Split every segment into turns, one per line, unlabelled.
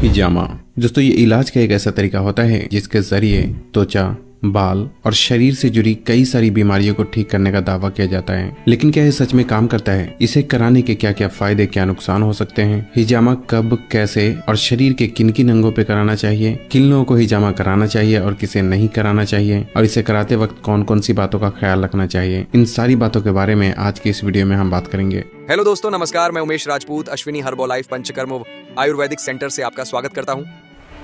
हिजामा दोस्तों, ये इलाज का एक ऐसा तरीका होता है जिसके जरिए त्वचा, बाल और शरीर से जुड़ी कई सारी बीमारियों को ठीक करने का दावा किया जाता है। लेकिन क्या ये सच में काम करता है? इसे कराने के क्या क्या फायदे, क्या नुकसान हो सकते हैं? हिजामा कब, कैसे और शरीर के किन किन अंगों पे कराना चाहिए? किन लोगों को हिजामा कराना चाहिए और किसे नहीं कराना चाहिए? और इसे कराते वक्त कौन कौन सी बातों का ख्याल रखना चाहिए? इन सारी बातों के बारे में आज की इस वीडियो में हम बात करेंगे।
हेलो दोस्तों, नमस्कार। मैं Umesh Rajput Ashwini herbal life panchakarma Ayurvedic centre से आपका स्वागत करता हूं।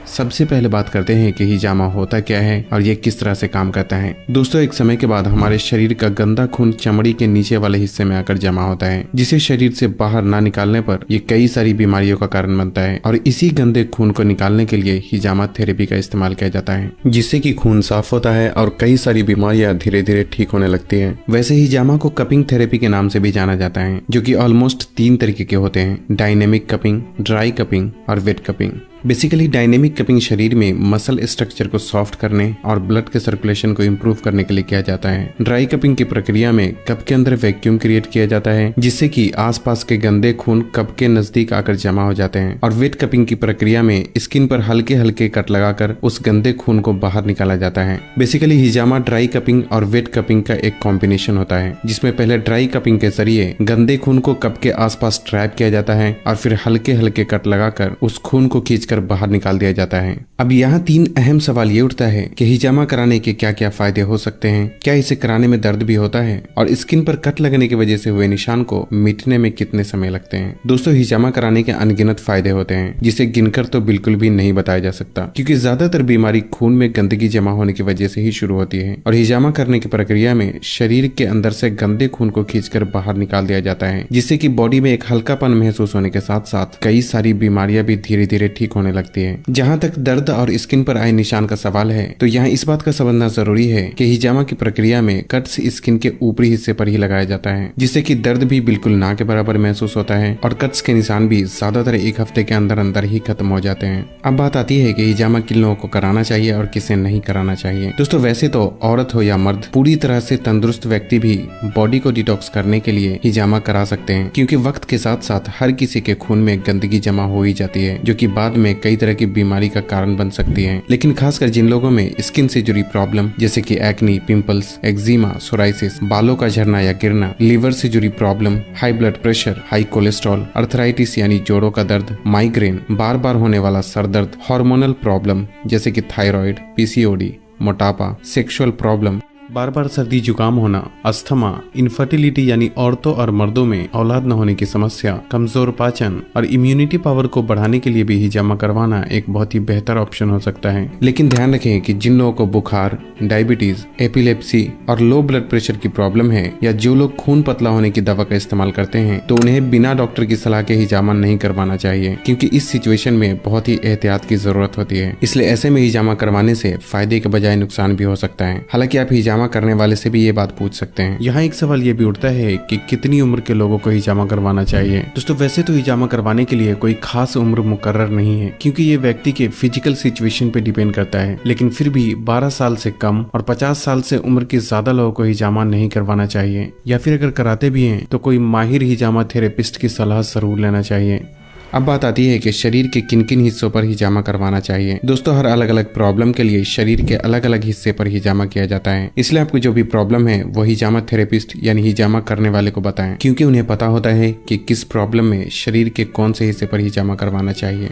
सबसे पहले बात करते हैं कि हिजामा होता क्या है और ये किस तरह से काम करता है। दोस्तों, एक समय के बाद हमारे शरीर का गंदा खून चमड़ी के नीचे वाले हिस्से में आकर जमा होता है, जिसे शरीर से बाहर ना निकालने पर ये कई सारी बीमारियों का कारण बनता है। और इसी गंदे खून को निकालने के लिए हिजामा थेरेपी का इस्तेमाल किया जाता है, जिससे कि खून साफ होता है और कई सारी बीमारियां धीरे धीरे ठीक होने लगती है। वैसे हिजामा को कपिंग थेरेपी के नाम से भी जाना जाता है, जो कि ऑलमोस्ट 3 तरीके के होते हैं: डायनेमिक कपिंग, ड्राई कपिंग और wet cupping. Basically dynamic cupping शरीर में मसल स्ट्रक्चर को सॉफ्ट करने और ब्लड के सर्कुलेशन को इम्प्रूव करने के लिए किया जाता है। ड्राई कपिंग की प्रक्रिया में कप के अंदर वैक्यूम क्रिएट किया जाता है, जिससे कि आसपास के गंदे खून कप के नजदीक आकर जमा हो जाते हैं। और वेट कपिंग की प्रक्रिया में स्किन पर हल्के हल्के कट लगाकर उस गंदे खून को बाहर निकाला जाता है। बेसिकली हिजामा ड्राई कपिंग और वेट कपिंग का एक कॉम्बिनेशन होता है, जिसमें पहले ड्राई कपिंग के जरिए गंदे खून को कप के आसपास ट्रैप किया जाता है और फिर हल्के हल्के कट लगाकर उस खून को खींचकर बाहर निकाल दिया जाता है। अब यहाँ 3 अहम सवाल ये उठता है कि हिजामा कराने के क्या क्या फायदे हो सकते हैं, क्या इसे कराने में दर्द भी होता है, और स्किन पर कट लगने की वजह से हुए निशान को मिटने में कितने समय लगते हैं। दोस्तों, हिजामा कराने के अनगिनत फायदे होते हैं, जिसे गिनकर तो बिल्कुल भी नहीं बताया जा सकता, क्योंकि ज्यादातर बीमारी खून में गंदगी जमा होने की वजह से ही शुरू होती है। और हिजामा करने की प्रक्रिया में शरीर के अंदर से गंदे खून को खींचकर बाहर निकाल दिया जाता है, जिससे कि बॉडी में एक हल्कापन महसूस होने के साथ साथ कई सारी बीमारियां भी धीरे धीरे ठीक होने लगती है। जहां तक दर्द और स्किन पर आए निशान का सवाल है, तो यहाँ इस बात का समझना जरूरी है कि हिजामा की प्रक्रिया में कट्स स्किन के ऊपरी हिस्से पर ही लगाया जाता है, जिससे कि दर्द भी बिल्कुल ना के बराबर महसूस होता है और कट्स के निशान भी ज्यादातर 1 हफ्ते के अंदर अंदर ही खत्म हो जाते हैं। अब बात आती है कि हिजामा किन लोगों को कराना चाहिए और किसे नहीं कराना चाहिए। दोस्तों, वैसे तो औरत हो या मर्द, पूरी तरह से तंदुरुस्त व्यक्ति भी बॉडी को डिटॉक्स करने के लिए हिजामा करा सकते हैं, क्योंकि वक्त के साथ साथ हर किसी के खून में गंदगी जमा हो ही जाती है, जो कि बाद में कई तरह की बीमारी का कारण बन सकती है। लेकिन खासकर जिन लोगों में स्किन से जुड़ी प्रॉब्लम जैसे कि एक्नी, पिंपल्स, एक्जिमा, सोराइसिस, बालों का झड़ना या गिरना, लीवर से जुड़ी problem, high blood pressure, high cholesterol, arthritis यानी जोड़ों का दर्द, माइग्रेन, बार बार होने वाला सर दर्द, हार्मोनल प्रॉब्लम जैसे कि थायराइड, पीसीओडी, मोटापा, सेक्सुअल प्रॉब्लम, बार बार सर्दी जुकाम होना, अस्थमा, इनफर्टिलिटी यानी औरतों और मर्दों में औलाद न होने की समस्या, कमजोर पाचन और इम्यूनिटी पावर को बढ़ाने के लिए भी हिजामा करवाना एक बहुत ही बेहतर ऑप्शन हो सकता है। लेकिन ध्यान रखें कि जिन लोगों को बुखार, डायबिटीज, एपिलेप्सी और लो ब्लड प्रेशर की प्रॉब्लम है, या जो लोग खून पतला होने की दवा का इस्तेमाल करते हैं, तो उन्हें बिना डॉक्टर की सलाह के हिजामा नहीं करवाना चाहिए, क्योंकि इस सिचुएशन में बहुत ही एहतियात की जरूरत होती है। इसलिए ऐसे में हिजामा करवाने से फायदे के बजाय नुकसान भी हो सकता है। हालांकि आप हिजामा करने वाले से भी ये बात पूछ सकते हैं। यहाँ एक सवाल ये भी उठता है कि कितनी उम्र के लोगों को हिजामा करवाना चाहिए। दोस्तों, वैसे तो हिजामा करवाने के लिए कोई खास उम्र मुकर्रर नहीं है, क्योंकि ये व्यक्ति के फिजिकल सिचुएशन पे डिपेंड करता है। लेकिन फिर भी 12 साल से कम और 50 साल से उम्र के ज्यादा लोगों को हिजामा नहीं करवाना चाहिए, या फिर अगर कराते भी हैं तो कोई माहिर हिजामा थेरेपिस्ट की सलाह जरूर लेना चाहिए। अब बात आती है कि शरीर के किन किन हिस्सों पर हिजामा करवाना चाहिए। दोस्तों, हर अलग अलग प्रॉब्लम के लिए शरीर के अलग अलग हिस्से पर हिजामा किया जाता है, इसलिए आपको जो भी प्रॉब्लम है वो हिजामा थेरेपिस्ट यानी हिजामा करने वाले को बताएं, क्योंकि उन्हें पता होता है कि किस प्रॉब्लम में शरीर के कौन से हिस्से पर हिजामा करवाना चाहिए।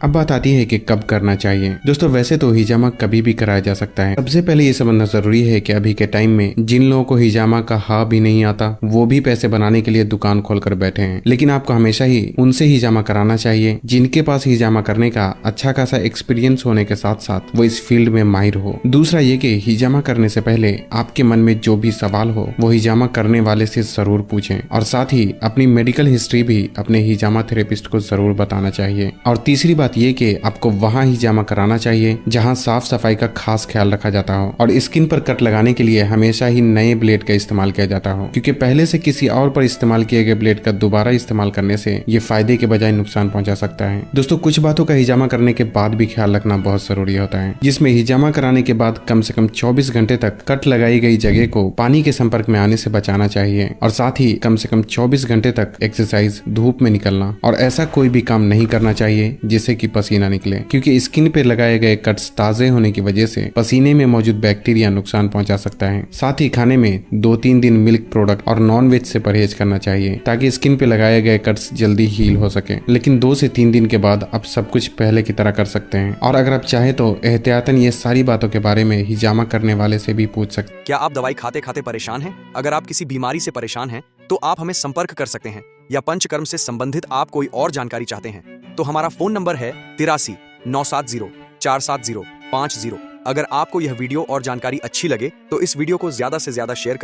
अब बात आती है कि कब करना चाहिए। दोस्तों, वैसे तो हिजामा कभी भी कराया जा सकता है। सबसे पहले ये समझना जरूरी है कि अभी के टाइम में जिन लोगों को हिजामा का हाँ भी नहीं आता, वो भी पैसे बनाने के लिए दुकान खोलकर बैठे हैं। लेकिन आपको हमेशा ही उनसे हिजामा कराना चाहिए जिनके पास हिजामा करने का अच्छा खासा एक्सपीरियंस होने के साथ साथ वो इस फील्ड में माहिर हो। दूसरा ये कि हिजामा करने से पहले आपके मन में जो भी सवाल हो वो हिजामा करने वाले से जरूर पूछें, और साथ ही अपनी मेडिकल हिस्ट्री भी अपने हिजामा थेरेपिस्ट को जरूर बताना चाहिए। और तीसरी बात ये कि आपको वहां हिजामा कराना चाहिए जहां साफ सफाई का खास ख्याल रखा जाता हो, और स्किन पर कट लगाने के लिए हमेशा ही नए ब्लेड का इस्तेमाल किया जाता हो, क्योंकि पहले से किसी और पर इस्तेमाल किए गए ब्लेड का दोबारा इस्तेमाल करने से ये फायदे के बजाय नुकसान पहुंचा सकता है। दोस्तों, कुछ बातों का हिजामा करने के बाद भी ख्याल रखना बहुत जरूरी होता है, जिसमें हिजामा कराने के बाद कम से कम 24 घंटे तक कट लगाई गई जगह को पानी के संपर्क में आने से बचाना चाहिए, और साथ ही कम से कम 24 घंटे तक एक्सरसाइज, धूप में निकलना और ऐसा कोई भी काम नहीं करना चाहिए जिससे जिससे कि पसीना निकले, क्योंकि स्किन पे लगाए गए कट्स ताजे होने की वजह से पसीने में मौजूद बैक्टीरिया नुकसान पहुंचा सकता है। साथ ही खाने में 2-3 दिन मिल्क प्रोडक्ट और नॉन वेज से परहेज करना चाहिए ताकि स्किन पे लगाए गए कट्स जल्दी हील हो सके। लेकिन 2 से 3 दिन के बाद आप सब कुछ पहले की तरह कर सकते हैं। और अगर आप चाहे तो एहतियातन ये सारी बातों के बारे में हिजामा करने वाले से भी पूछ सकते हैं।
क्या आप दवाई खाते खाते परेशान हैं? अगर आप किसी बीमारी से परेशान हैं तो आप हमें संपर्क कर सकते हैं, या पंचकर्म से संबंधित आप कोई और जानकारी चाहते हैं तो हमारा फोन नंबर है 83 970 470 50। अगर आपको यह वीडियो और जानकारी अच्छी लगे तो इस वीडियो को ज्यादा से ज्यादा शेयर